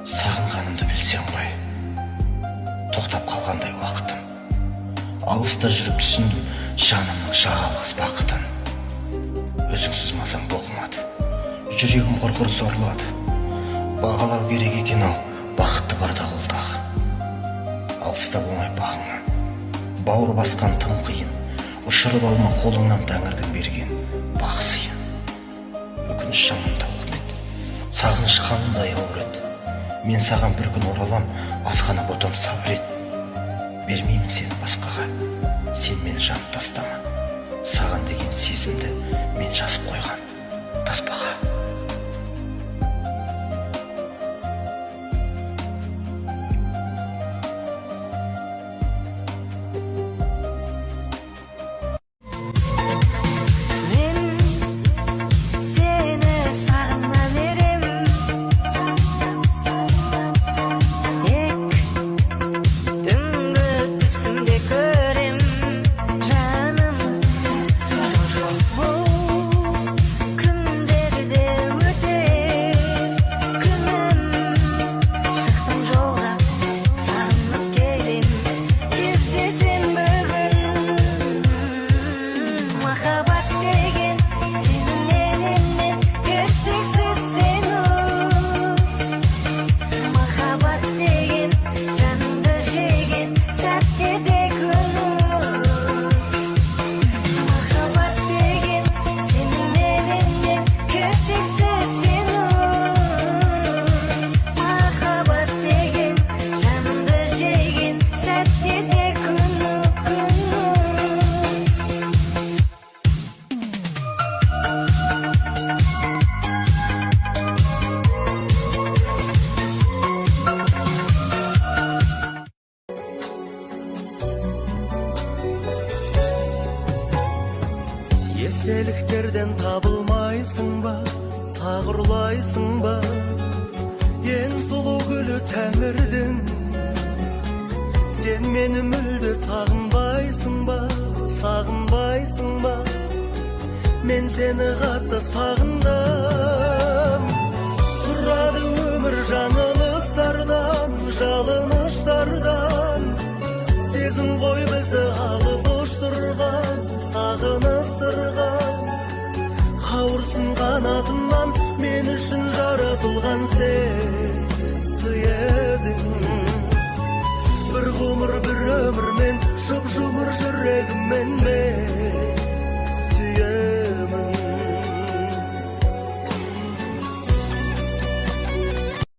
Сағынғанымды білсең ғой, тоқтап қалғандай уақытым. Алыста жүріп түсіндім жанымның жалғыз бақытын. Өзіңсіз мазам болмады, жүрегім құрғыр сорлады. Бағалау керек екен-ау бақытты барда қолдағы. Алыста болмай бағыңнан, бауыр басқан тым қиын. Ұшырып алма қолыңнан тәңірдің берген бақ сыйын. Өкініш жанымда өкімет, сағыныш қанымдай ауыр еді. Мен саған бір күн оралам, азғана ботам сабыр ет. Бермеймін сені басқаға, сен мені жанып тастама. Саған деген сезімді мен жазып қойған таспаға. Естеліктерден табылмайсың ба, тағырлайсың ба, ең сұлу гүлі тәңірдің. Сен мені мүлде сағынбайсың ба, сағынбайсың ба, мен сені қатты сағындым. Тұрады өмір жаңылыстардан, жалыныштардан, сезім ғой бізді алып ұштырған, сағыныстырған. Қауырсын қанатынан мен үшін жаратылған сен сый едің. Бір ғұмыр бір өмірмен жұп-жұмыр жүрегіммен мен